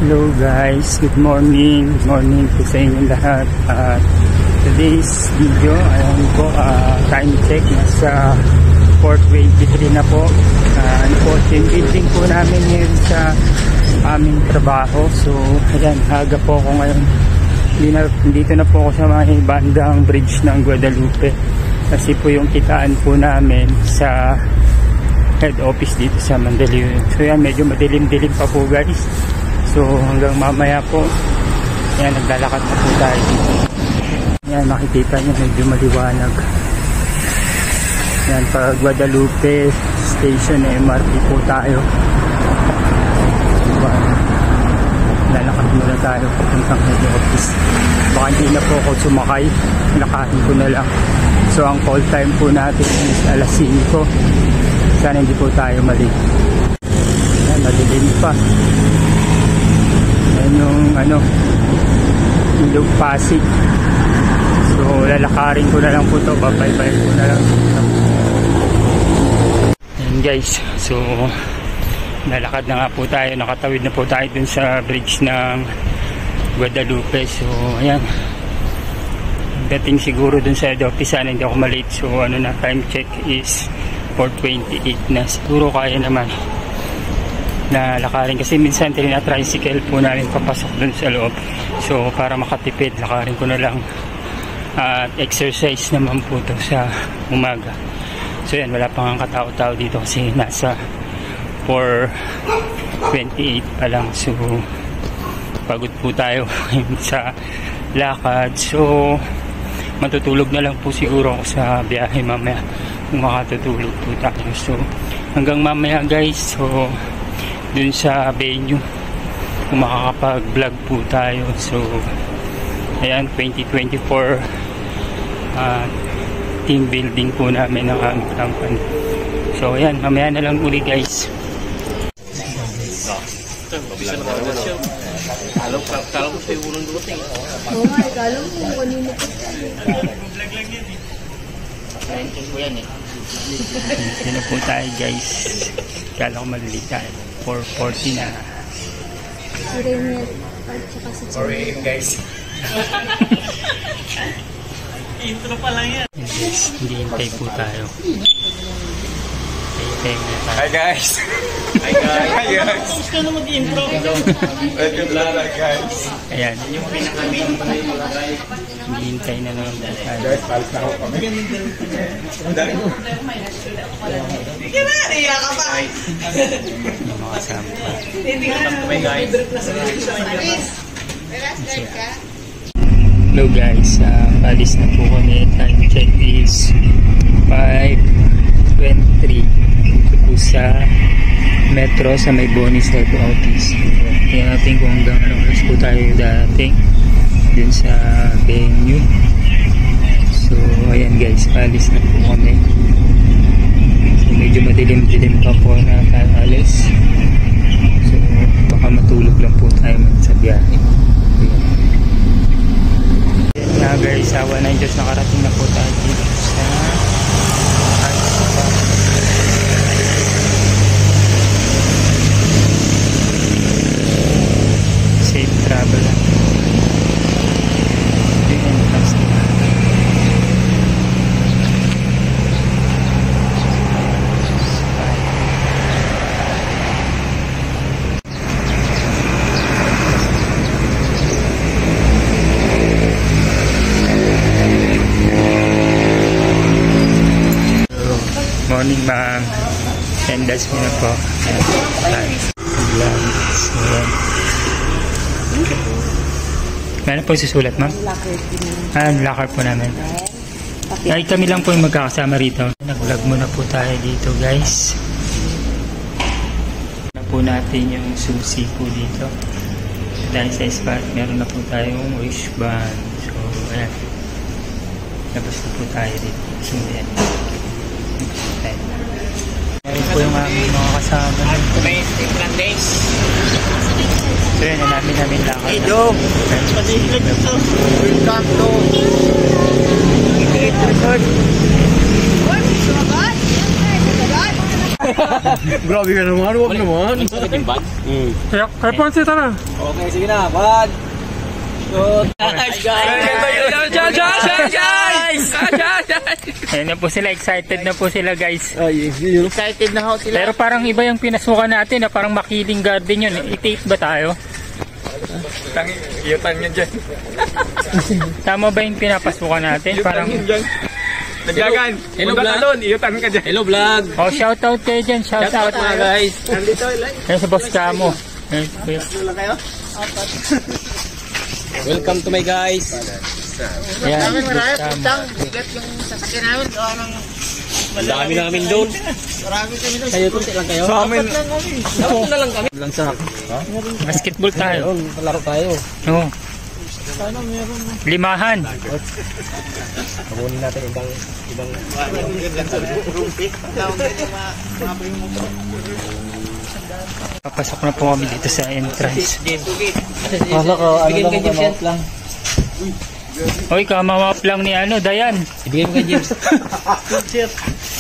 Hello guys, good morning. Good morning po sa inyo lahat. Today's video, ayan po, time check, nasa 4:23 na po. Ano po, yung building po namin ngayon sa aming trabaho. So, ayan, haga po ako ngayon. Dito na po ako sa mga bandang bridge ng Guadalupe. Kasi po yung kitaan po namin sa head office dito sa Mandaluyong. So, yan, medyo madilim-dilim pa po guys. So hanggang mamaya po, yan, naglalakad na po tayo dito. Yan, makikita nyo medyo maliwanag. Yan, pag Guadalupe Station, MRT po tayo. Diba? Lalakad muna tayo papuntang head office. Baka hindi na po ako sumakay, nakain ko na lang. So ang call time po natin is alas 5. Sana hindi po tayo mali. Yan, madilim pa. Yung Ilog Pasig. So lalakarin ko na lang po to, babay-bay ko na lang. Ayan guys, so lalakad na nga po tayo, nakatawid na po tayo dun sa bridge ng Guadalupe. So ayan, dating siguro dun sa head office, sana hindi ako malate. So na, time check is 4:28 na, siguro kaya naman na lakarin kasi minsan tricycle po namin papasok dun sa loob. So para makatipid, lakarin ko na lang at exercise naman po to sa umaga. So yan, wala pang katao-tao dito kasi nasa 4:28 pa lang. So pagod po tayo sa lakad. So matutulog na lang po siguro ako sa biyahe mamaya kung makatutulog po tayo. So hanggang mamaya guys. So dun sa venue kung makakapag-vlog po tayo. So ayan, 2024 team building po namin ng aming company. So ayan, mamaya na lang uli guys. Kalau ko siya unang dumating. Oo nga, ikala mo kung kanino ko. Vlog-vlog yan eh. Pakaintin ko yan eh. Sino po tayo guys. Kala ko maliliit tayo. 4:40 na. Si Renel at saka si Sorry guys. Intro pa lang yan. Yes, hindi hintay po tayo. Hi guys. Hi guys. Hi guys. Tapos ka na mag-intro. Welcome lang guys. Ayan. Yung pinaka-main pa na yung Hindi hintay na naman po tayo. guys, palis na ako kami. Hindi ba? Iyak ka ba? Yung mga kasama pa. Hindi ka na guys. Hello guys, palis na po kami. Time check is 5:23. Ito po sa metro sa may Bonis Head Office. Tingnan natin kung hanggang anong oras po tayo dating dun sa venue. So ayan guys, palis na po kami. So medyo madilim-dilim pa po na tayo alis. So baka matulog lang po tayo sa biyahe. Ayan nga guys, awa ng Diyos, nakarating na po tayo dito sa safe travel lang. Morning ma'am. Tendas mo na po. Meron po susulat ma'am? Locker po namin. Ay, kami lang po yung magkakasama rito. Nag-vlog muna po tayo dito guys. Na po natin yung susi po dito. Dahil sa spot, meron na po tayong wristband. So, ayan. Labas na po tayo dito. So, ayan. Meron po yung mga kasama nito. Domestic lang days. So yun, namin lakad. Hey Joe! Welcome to Resort. Grabe ka naman, huwag naman. Kaya Ponce, tara. Okay, sige na, bad. Good. Guys! Ayun na po sila, excited na po sila guys. Excited na ako sila. Pero parang iba yung pinasukan natin na parang Makiling Garden yun. I-tape ba tayo? Iyutan nga dyan. Tama ba yung pinapasukan natin? Parang... Naglagan. Hello vlog. Iyutan ka dyan. Hello vlog. Oh, shoutout kayo dyan. Shoutout mga guys. Nandito ayun sa boss Camo. lang kayo? Welcome to my guys. Ayan, boss Camo. Bigat yung sasakyan namin. Marami namin doon. Kayo kunti lang kayo? Sa amin. Dapat na lang kami. Lang sa Basketball tayo. Laro tayo. Oo. Limahan. Kamunin natin ibang Papasok na po kami dito sa entrance. Kala ko, ano lang. Hoy, kamamap lang ni Dayan. Ibigay mo kay James.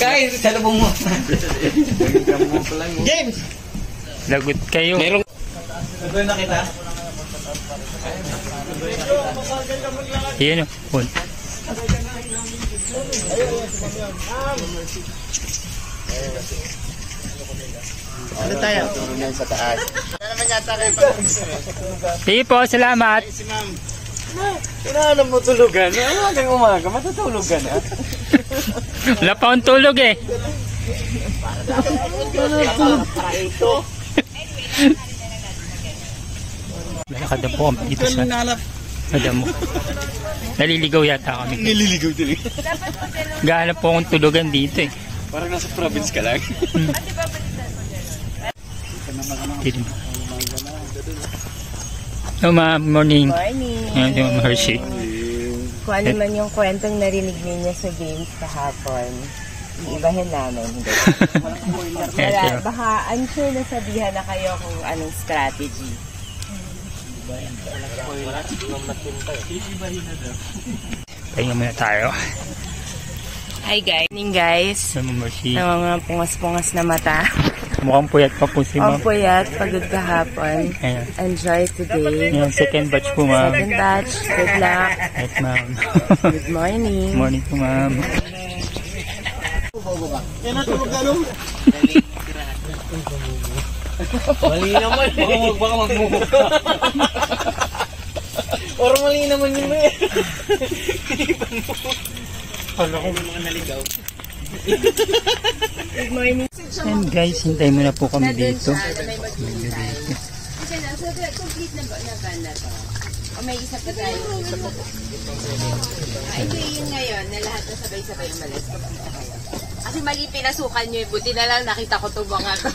Kaya, salubong mo. James! Lagot kayo. Meron. Ito na kita. Ayan o. Hon. Ano tayo? Sa taas. Ano naman yata kayo pag... Sige po, salamat. Inaalam mo tulugan? Hanggang umaga, matutulog ka na. Wala pa akong tulog eh. Lalakad na po kami dito sa madamo. Naliligaw yata kami. Nililigaw tuloy. Gahanap po akong tulugan dito eh. Parang nasa province ka lang. Hello ma'am, morning. Morning. Ayan si Ma'am Hershey. Kung ano man yung kwentong narinig ninyo sa games kahapon, iibahin namin. Hindi. Wala, baka unsure na sabihan na kayo kung anong strategy. Pahinga muna tayo. Hi guys. Morning guys. Ma'am Hershey. Na mga pungas-pungas na mata. Mukhang puyat pa po si ma'am. Ang puyat, pagod kahapon. Ayan. Enjoy today. Ayan, second batch po ma'am. Second batch. Good luck. Yes ma'am. Good morning. Morning po ma'am. Mali naman. Baka magmumuk. Or mali naman yun eh. Hala ko mga naligaw. Good morning. And guys, hintay mo na po kami dito. Kasi nasa complete na ba na to? O may isa pa tayo? Ito yun ngayon na lahat na sabay-sabay umalis. Kasi mali pinasukan nyo yung buti na lang nakita ko itong mga to.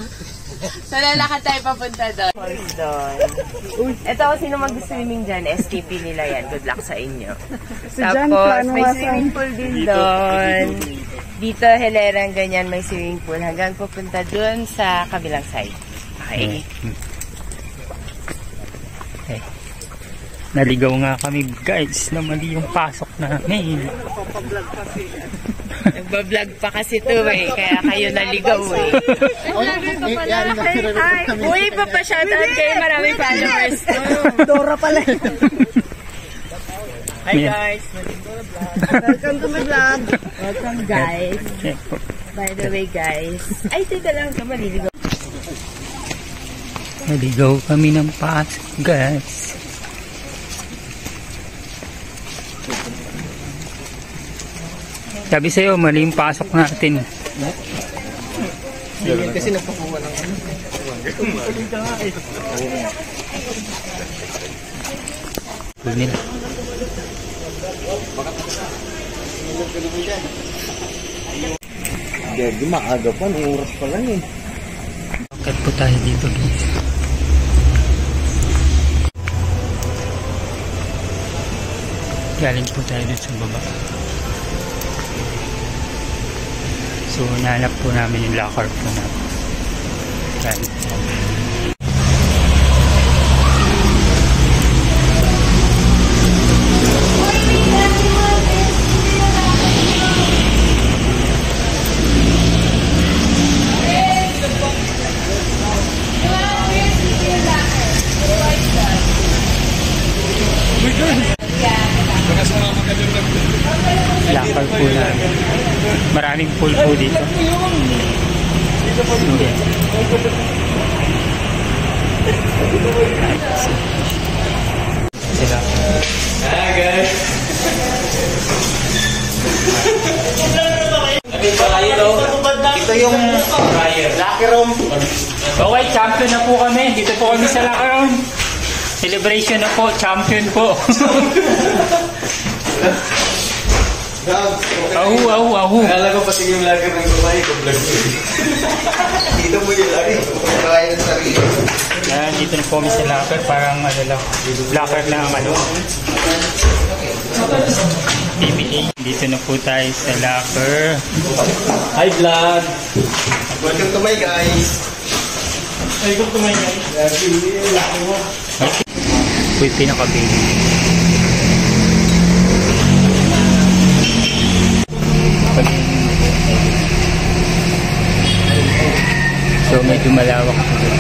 So lalakad tayo papunta doon. Ito kung sino mag-swimming dyan, SKP nila yan. Good luck sa inyo. Tapos may swimming pool din doon. Dito, Hilerang ganyan, may swimming pool. Hanggang pupunta doon sa kabilang side. Okay. Okay. Naligaw nga kami guys na mali yung pasok namin. Nagbablog pa kasi to eh, kaya kayo naligaw eh. Uy, papashoutout kayo, maraming followers. Dora pala. Hi guys, welcome to my vlog. Welcome guys. By the way guys, ay teka lang ka, maliligaw. Naligaw kami ng pasok guys. Sabi sa'yo, mali yung pasok natin. Kasi napakuha lang kami. Huwag nila. Gagi, maaga pa. Ang oras pa lang eh. Cut po tayo dito guys. Galing po tayo dito sa baba. So, nahanap po namin yung locker po namin. Galing po. Maraming pulpo dito. Sila. Guys. Ito yung locker room. Okay, champion na po kami. Dito po kami sa locker room. Celebration na po. Champion po. Ahu. Akala ko pati yung locker ng kumain ko vlog ko. Dito mo yung locker. Kaya ng sarili. Yan, dito na po kami sa locker. Parang ano lang. Locker na ang ano. PBA. Dito na po tayo sa locker. Hi vlog. Welcome to my guys. Welcome to my guys. Ito yung pinaka-baby. So medyo malawak po.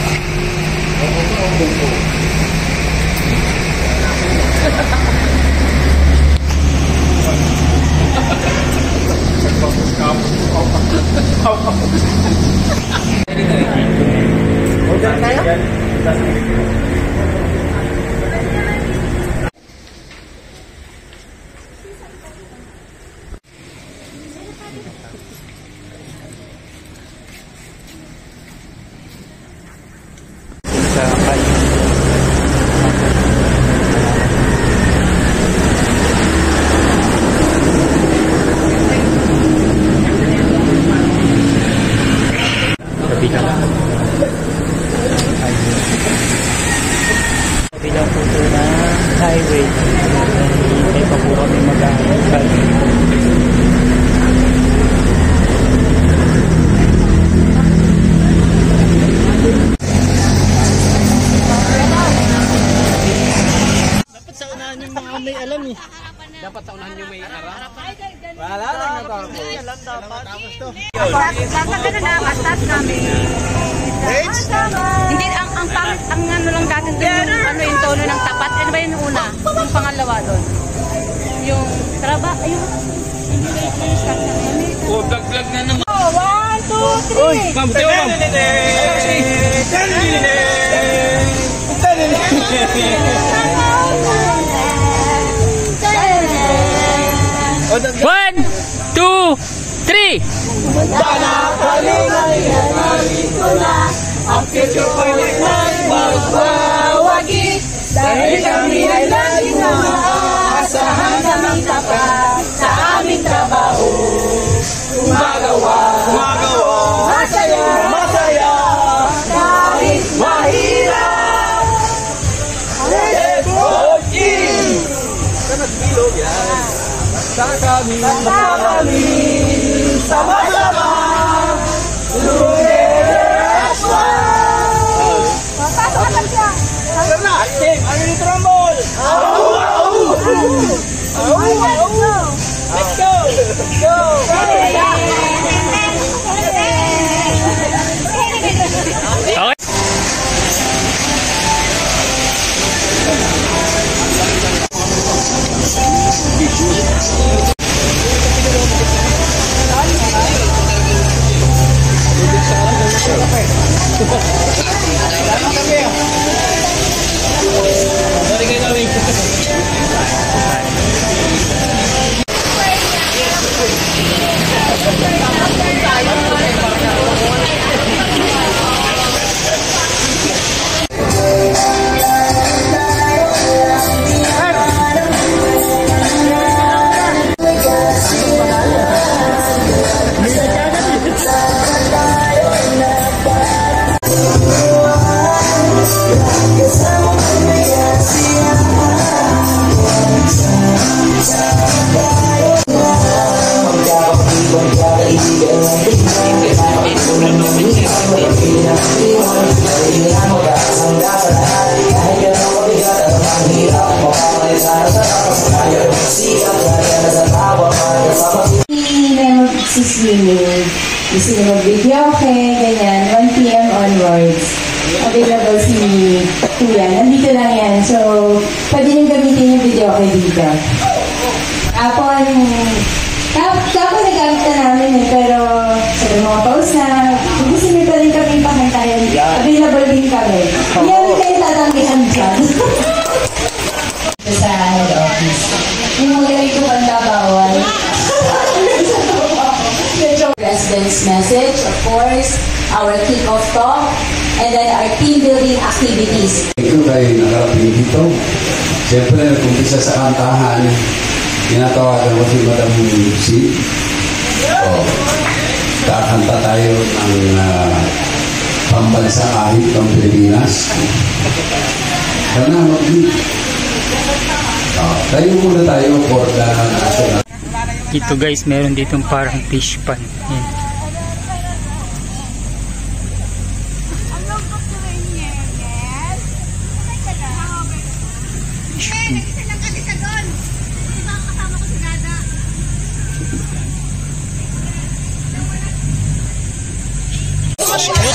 Sa kayo. Kabilang po ito na highway. Hindi pa po kami mag-aakal. Dapat sa unahan yung mga may alam eh. Dapat sa unahan yung may aram. Wala lang natapos. Alam dapat. Dapat ka na nakastat kami. Hindi, ang ano lang dati doon, ano yung tono ng tapat. Ano ba yung una? Yung pangalawa doon. Yung trabaho, ayun. Yung start na kami. Oh, vlog na naman. 1, 2, 3. Uy, ma'am, tayo ma'am. One, two, three. Ang future project na'n magbawagi. Dahil kami ay laging na maaasahan na magtapat sa aming trabaho. Gumagawa, masaya, kahit mahirap. Let's go in! Sa kami, sama-sama. Let's go! Okay. Gusto nyo mag-video, okay, ganyan, 1 PM onwards. Available si Kuya. Nandito lang yan. So, pwede nyo gamitin yung video okay dito. Tapos nagamit na namin ganyan. Pero sabi mga pause na, kung gusto nyo pa rin kami pakantayan, available din kami. Hindi kami kayo tatanggihan dyan. Sa head office. Yung mga ganito pang bawal. President's message, of course, our kick-off talk, and then our team building activities. Ito tayo nakarating dito. Siyempre, nag-umpisa sa kantahan, tinatawagan ko si Madam Lucy. Kakanta tayo ng pambansa kahit ng Pilipinas. Sana mag-meet. Tayo muna tayo for the national. Ito guys, meron ditong parang fish pan. Yan.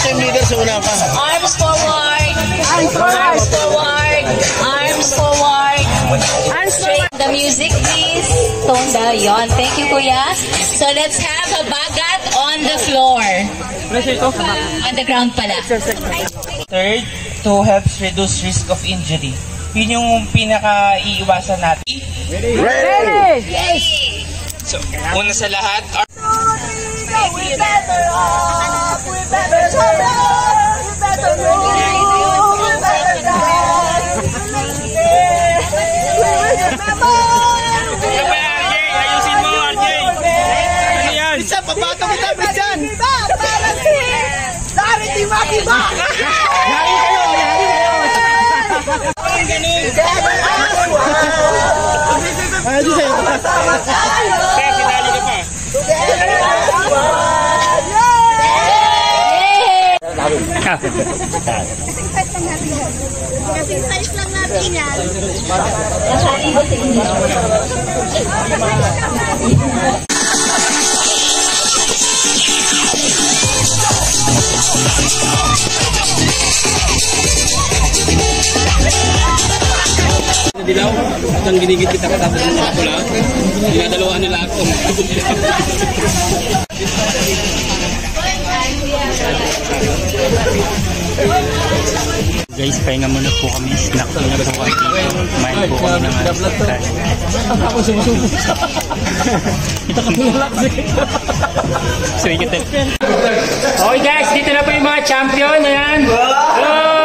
Team leader sa una pa. Arms forward. Arms forward. Arms forward. Arms forward. The music, please. Tone down yon. Thank you, Kuya. So let's have a bagat on the floor. On the ground pala. Third, to help reduce risk of injury. Yun yung pinaka-iiwasan natin. Ready! Yes! So, una sa lahat, We better off, we better travel, we better move, we better dance. We will remember. Ayusin mo, RJ! Ano yan? Bisa, papato kita, Bisan! Para si Larry Makiba! Yari kayo! Ayun sa'yo. Kaya sinali ka pa. Kasing size lang natin yan. Dilaw, at ang ginigit kita katapos ng mga pula, dinadalawan nila ako. Guys, pahinga muna po kami. Snack muna po kami. Kumain po kami ng pagkain. Ako sumusubo sa... Kita ka tulak. So, ikaw. Okay guys, dito na po yung mga champion. Ayan. Hello!